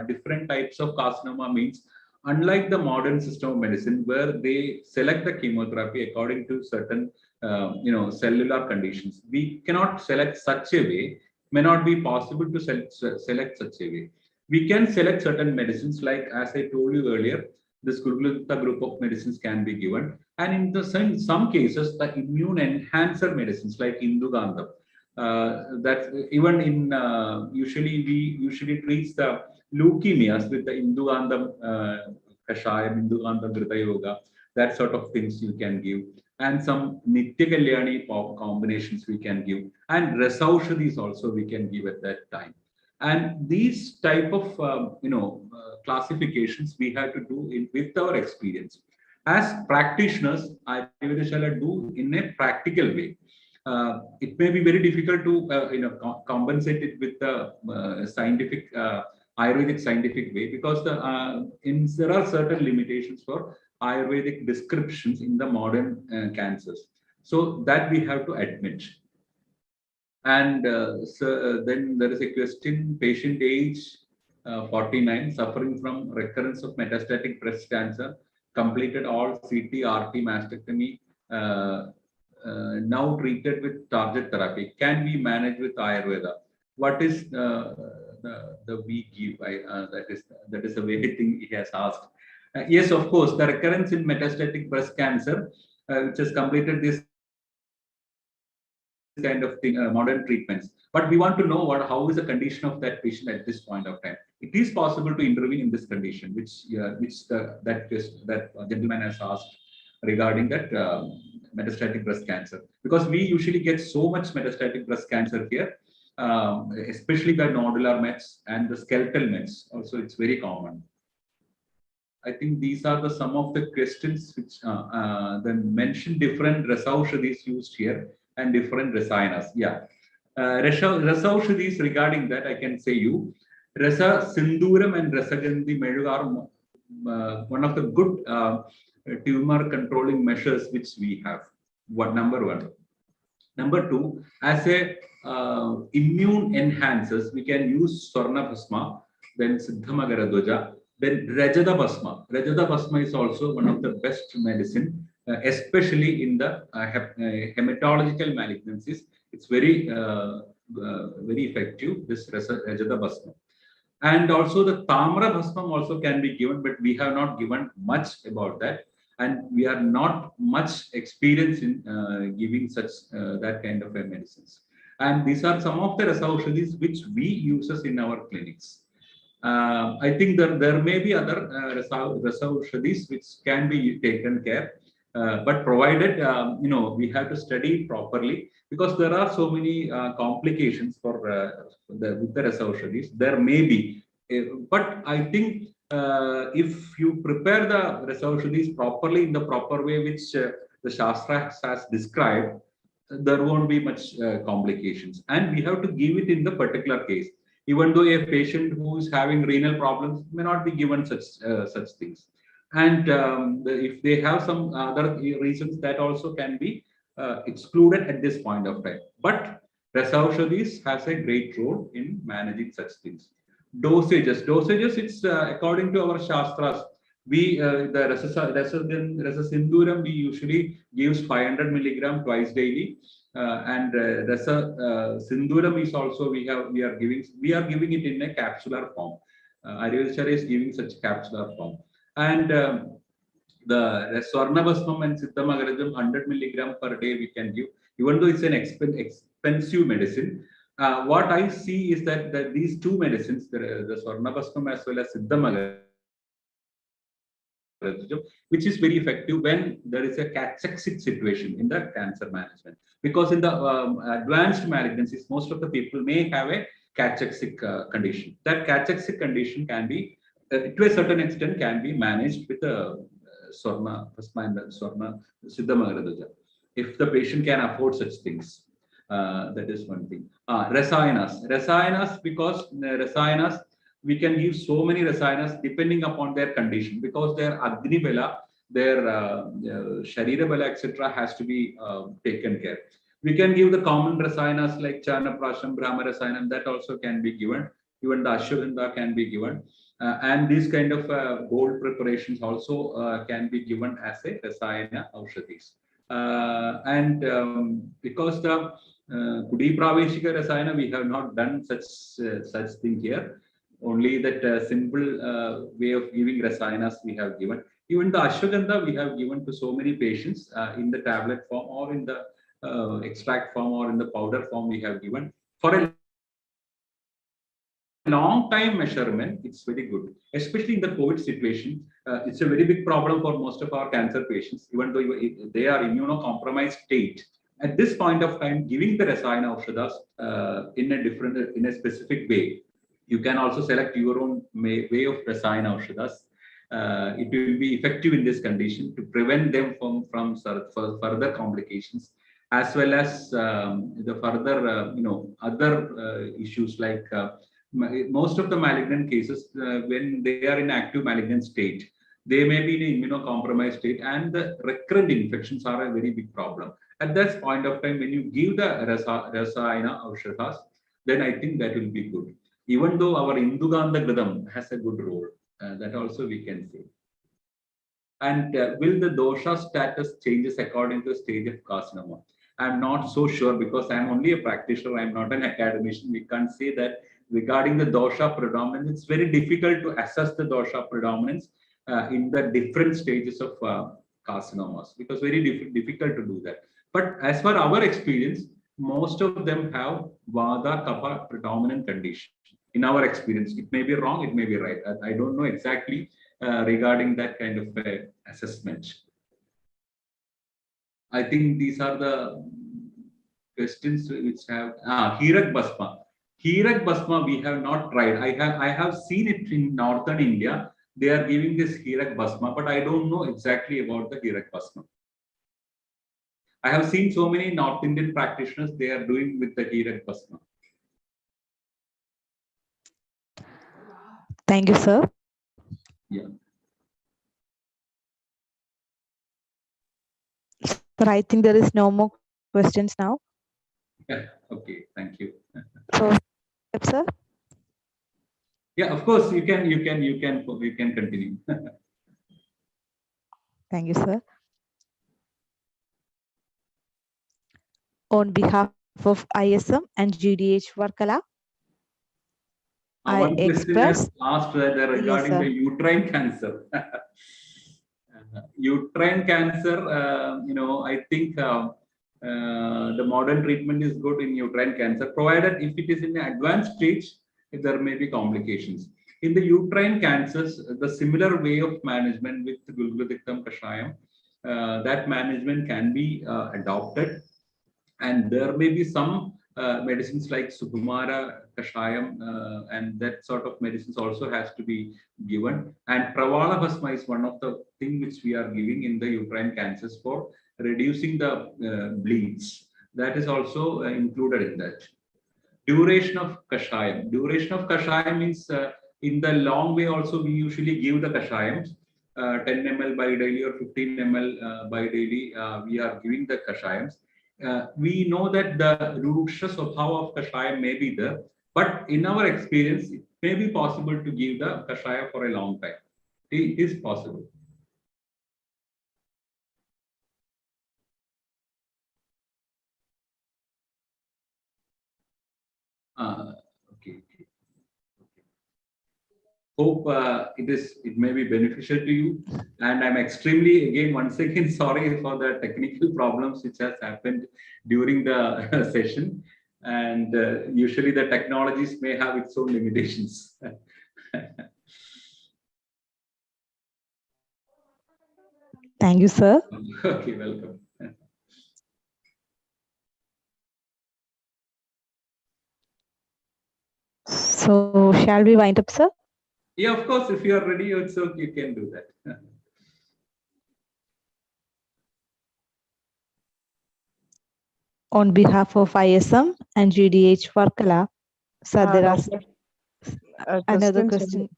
different types of carcinoma means, unlike the modern system of medicine where they select the chemotherapy according to certain cellular conditions, we cannot select such a way. May not be possible to select such a way. We can select certain medicines, like as I told you earlier, this Gurgulita group of medicines can be given, and in some cases the immune enhancer medicines like Indugandham, that even in we usually treat the leukemias with the Indugandham Kashayam, Indugandham Grita Yoga, that sort of things you can give, and some Nitya Kalyani combinations we can give, and Rasaushadis also we can give at that time. And these type of classifications we have to do with our experience. As practitioners, Ayurveda do in a practical way. It may be very difficult to compensate it with the scientific Ayurvedic scientific way, because there are certain limitations for Ayurvedic descriptions in the modern cancers. So that we have to admit. And then there is a question: patient age 49, suffering from recurrence of metastatic breast cancer, completed all CT, RT, mastectomy, now treated with target therapy. Can we manage with Ayurveda? What is the we give? That is the way thing he has asked. Yes, of course, the recurrence in metastatic breast cancer, which has completed this kind of thing, modern treatments. But we want to know how is the condition of that patient at this point of time. It is possible to intervene in this condition, which that gentleman has asked regarding that metastatic breast cancer, because we usually get so much metastatic breast cancer here. especially the nodular mets and the skeletal mets. Also, it's very common. I think these are the some of the questions which then mention different rasaushadis used here and different rasayanas. Yeah. Rasaushadis regarding that, I can say you, Rasa Sinduram and Rasagandhi Medu are one of the good tumor controlling measures which we have. What number one? Number two, as a immune enhancers, we can use Swarna Bhasma, then Siddhamagara Dwaja, then Rajada Bhasma. Rajada Bhasma is also one of the best medicine, especially in the hematological malignancies. It's very effective, this Rajada Bhasma. And also the Tamra Bhasmam also can be given, but we have not given much about that. And we are not much experienced in giving such that kind of medicines. And these are some of the rasaushadis which we uses in our clinics. I think there may be other rasaushadis which can be taken care, but provided we have to study properly, because there are so many complications for with the rasaushadis. There may be, but I think if you prepare the rasaushadis properly in the proper way, which the Shastra has described, there won't be much complications. And we have to give it in the particular case. Even though a patient who is having renal problems may not be given such things. And if they have some other reasons, that also can be excluded at this point of time. But rasaushadis has a great role in managing such things. Dosages, it's according to our Shastras. We the Rasasinduram we usually gives 500 milligram twice daily, and Rasa Sinduram is also we are giving it in a capsular form. Ayurveda is giving such capsular form, and the Swarna Bhasmam and Siddhamagaradam 100 milligram per day we can give, even though it's an expensive medicine. What I see is that these two medicines, the Swarna Bhasmam as well as Siddhamagaradam, which is very effective when there is a cachextic situation in the cancer management. Because in the advanced malignancies, most of the people may have a cachextic condition. That cachextic condition can be, to a certain extent, can be managed with a Swarna Bhasma and Swarna Siddhamagaradam, if the patient can afford such things. That is one thing. Rasayanas, because rasayanas, we can give so many rasayanas depending upon their condition, because their Agni Bala, their Sharira Bala, etc. has to be taken care. We can give the common rasayanas like Chana Prasham, Brahma Rasayanam, that also can be given. Even the Ashwagandha can be given. And these kind of gold preparations also can be given as a rasayana aushadis. Because the Kudi Praveshika Rasayana, we have not done such thing here. Only that simple way of giving rasayanas we have given. Even the Ashwagandha we have given to so many patients in the tablet form or in the extract form or in the powder form we have given. For a long time measurement, it's very good, especially in the COVID situation. It's a very big problem for most of our cancer patients, even though they are immunocompromised state. At this point of time, giving the rasayana aushadas in a specific way. You can also select your own way of rasayana aushadas. It will be effective in this condition to prevent them from further complications, as well as the further other issues like most of the malignant cases, when they are in active malignant state, they may be in immunocompromised state, and the recurrent infections are a very big problem. At that point of time, when you give the rasayana aushadas, then I think that will be good. Even though our Indugandha Gridam has a good role, that also we can say. And will the dosha status changes according to the stage of carcinoma? I'm not so sure, because I'm only a practitioner. I'm not an academician. We can't say that regarding the dosha predominance. It's very difficult to assess the dosha predominance in the different stages of carcinomas, because very difficult to do that. But as per our experience, most of them have Vada Kapha predominant condition. In our experience, it may be wrong, it may be right. I don't know exactly regarding that kind of assessment. I think these are the questions which have Hirak Bhasma. Hirak Basma we have not tried. I have seen it in northern India. They are giving this Hirak Basma, but I don't know exactly about the Hirak Basma. I have seen so many North Indian practitioners, they are doing with the Hirak Basma. Thank you, sir. Yeah. But I think there is no more questions now. Yeah. Okay. Thank you. So, sir. Yeah, of course you can continue. Thank you, sir. On behalf of ISM and GDH Varkala, I One question express. is asked regarding the uterine cancer. Uterine cancer, I think the modern treatment is good in uterine cancer, provided if it is in an advanced stage, there may be complications. In the uterine cancers, the similar way of management with Gulgudiktam Kashayam, that management can be adopted, and there may be some medicines like Sukumara Kashayam and that sort of medicines also has to be given. And Pravala Bhasma is one of the things which we are giving in the uterine cancers for reducing the bleeds. That is also included in that. Duration of Kashayam. Duration of Kashayam means in the long way also we usually give the Kashayams. 10 ml by daily or 15 ml by daily, we are giving the Kashayams. We know that the Ruksha Swabhava of Kashaya may be there, but in our experience, it may be possible to give the Kashaya for a long time. It is possible. Okay. Hope it may be beneficial to you, and I'm extremely again once again sorry for the technical problems which has happened during the session, and usually the technologies may have its own limitations. Thank you, sir. Okay, welcome. So shall we wind up, sir? Yeah, of course, if you are ready, also you can do that. On behalf of ISM and GDH Varkala, sir, there are another question.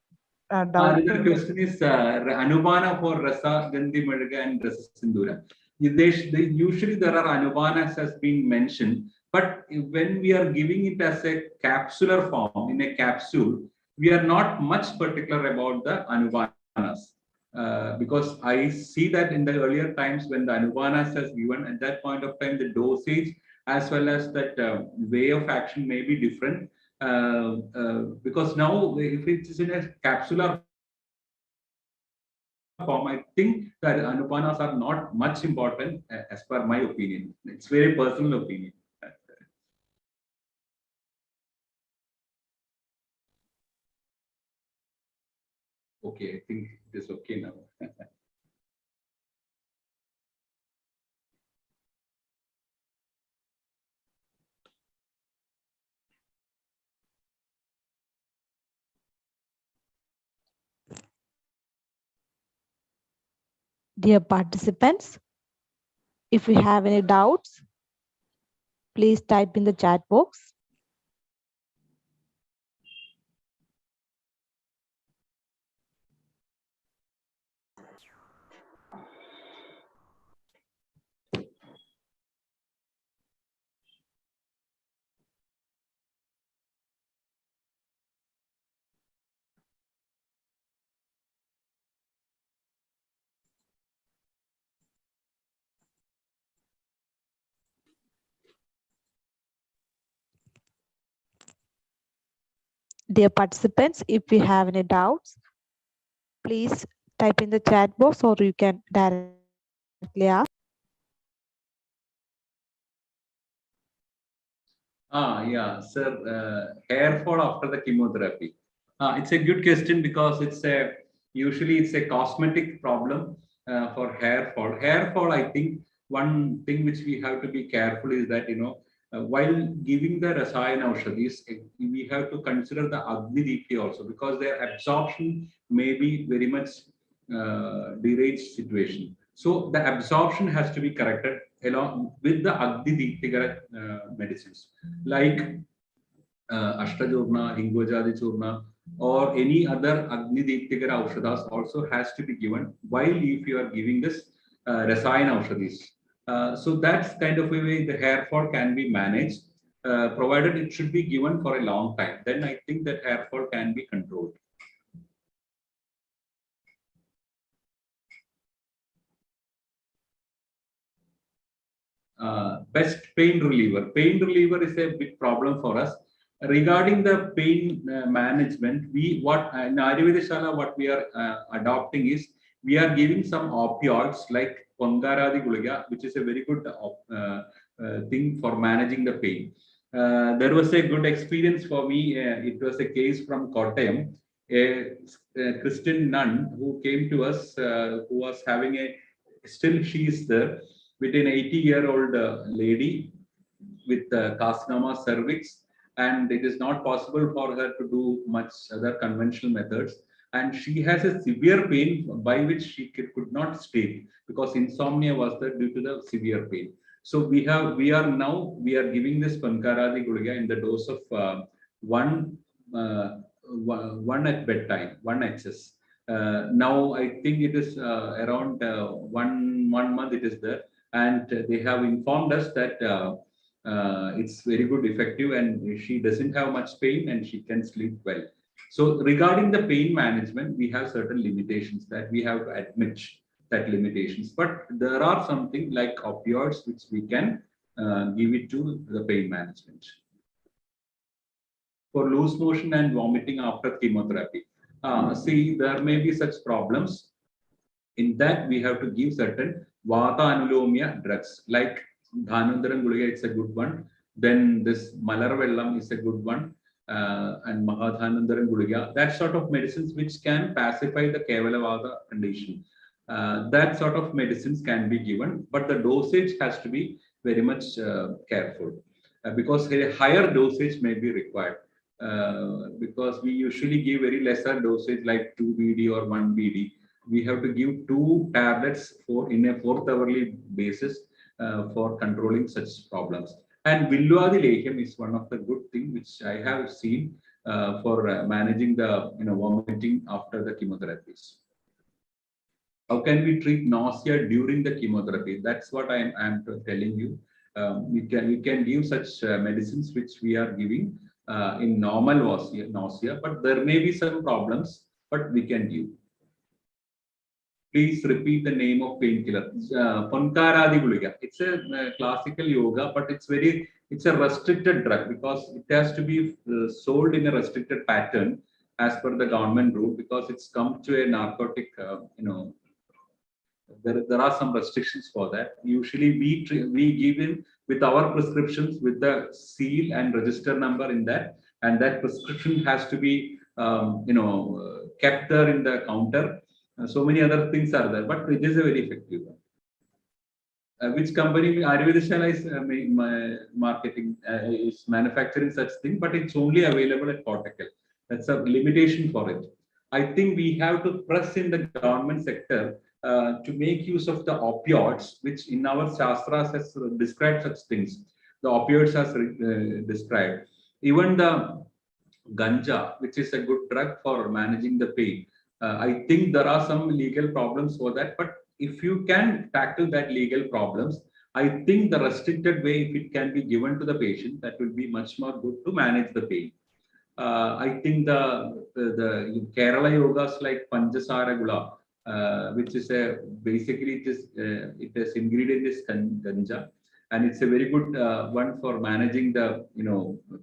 Another question is Anubana for Rasa Gandhi Madaga and Rasa Sindhura. Usually there are Anubanas has been mentioned, but when we are giving it as a capsular form, in a capsule, we are not much particular about the Anubanas. Because I see that in the earlier times when the Anubanas has given, at that point of time, the dosage as well as that way of action may be different. Because now if it is in a capsular form, I think that Anupanas are not much important as per my opinion. It's very personal opinion. Okay, I think it is okay now. Dear participants, if you have any doubts, please type in the chat box. Dear participants, if you have any doubts, please type in the chat box or you can directly ask. Yeah, sir. Hair fall after the chemotherapy. It's a good question because usually it's a cosmetic problem for hair fall. Hair fall, I think one thing which we have to be careful is that while giving the Rasayana Aushadhis, we have to consider the Agni Deepti also, because their absorption may be very much deranged situation. So the absorption has to be corrected along with the Agni Deepti medicines like Ashtajurna, Hingojadi Churna, or any other Agni Deeptikara Aushadas also has to be given while if you are giving this Rasayana Aushadis. So that's kind of a way the hair fall can be managed, provided it should be given for a long time. Then I think that hair fall can be controlled. Best pain reliever. Pain reliever is a big problem for us. Regarding the pain management, in Ayurveda Shala, what we are adopting is we are giving some opioids like Pangaradi Guliga, which is a very good thing for managing the pain. There was a good experience for me. It was a case from Kottayam, a Christian nun who came to us, who was having still she is there, with an 80-year-old lady with carcinoma cervix, and it is not possible for her to do much other conventional methods. And she has a severe pain by which she could not sleep because insomnia was there due to the severe pain. So we are giving this Pankaradi Guliga in the dose of one at bedtime, 1 HS. Now I think it is around 1 month it is there, and they have informed us that it's very good effective and she doesn't have much pain and she can sleep well. So regarding the pain management, we have certain limitations that we have to admit that limitations, but there are something like opioids which we can give it to the pain management. For loose motion and vomiting after chemotherapy, see, there may be such problems. In that, we have to give certain Vata Anulomia drugs like Dhanandaram Guliga, it's a good one. Then this Malarvellam is a good one. And Mahadhanandaram Guliga, that sort of medicines which can pacify the Kevalavada condition. That sort of medicines can be given, but the dosage has to be very much careful because a higher dosage may be required. Because we usually give very lesser dosage like 2 BD or 1 BD. We have to give 2 tablets in a 4th hourly basis for controlling such problems. And Villuadi Lehyam is one of the good things which I have seen for managing the vomiting after the chemotherapies. How can we treat nausea during the chemotherapy? That's what I am telling you. We can give such medicines which we are giving in normal nausea, but there may be some problems, but we can give. Please repeat the name of painkiller. Pankaradi Guliga. It's a classical yoga, but it's a restricted drug because it has to be sold in a restricted pattern as per the government rule, because it's come to a narcotic, there are some restrictions for that. Usually we give in with our prescriptions with the seal and register number in that, and that prescription has to be kept there in the counter. So many other things are there, but it is a very effective one. Which company Ayurveda Shala is marketing is manufacturing such thing, but it's only available at Kottakkal. That's a limitation for it. I think we have to press in the government sector to make use of the opioids, which in our shastras has described such things. The opioids has described. Even the ganja, which is a good drug for managing the pain. I think there are some legal problems for that, but if you can tackle that legal problems, I think the restricted way, if it can be given to the patient, that will be much more good to manage the pain. I think the Kerala yogas like Panchasara Gula, which is basically it is ingredient is ganja, and it's a very good one for managing the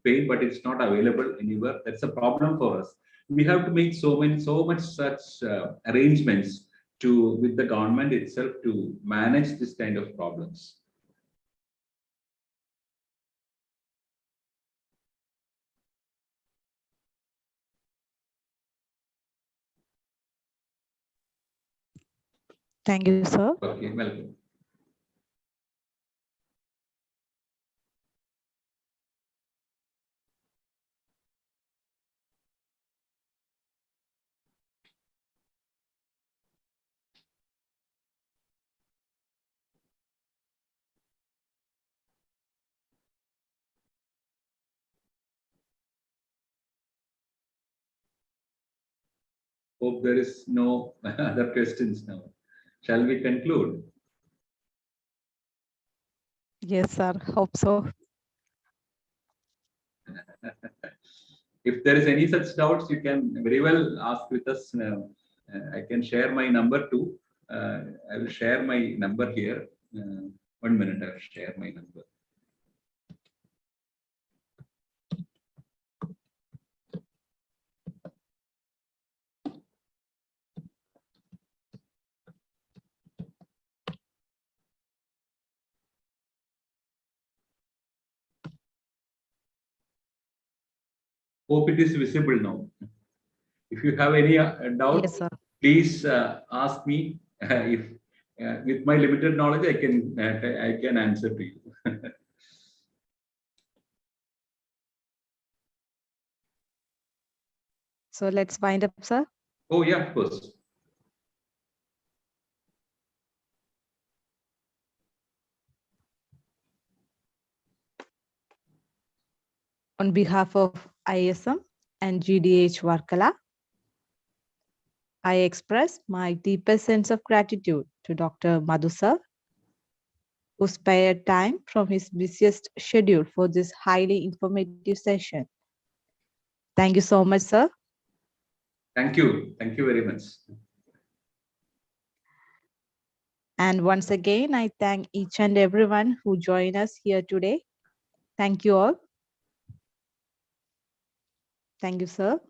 pain, but it's not available anywhere. That's a problem for us. We have to make so much such arrangements with the government itself to manage this kind of problems. Thank you, sir. Okay, welcome. Hope there is no other questions now. Shall we conclude? Yes, sir. Hope so. If there is any such doubts, you can very well ask with us. I can share my number too. I will share my number here. 1 minute, I will share my number. Hope it is visible now. If you have any doubt, Yes, sir. please ask me. If with my limited knowledge, I can answer to you. So let's wind up, sir. Oh yeah, of course. On behalf of ISM and GDH Varkala, I express my deepest sense of gratitude to Dr. Madhu sir, who spared time from his busiest schedule for this highly informative session. Thank you so much, sir. Thank you. Thank you very much. And once again, I thank each and everyone who joined us here today. Thank you all. Thank you, sir.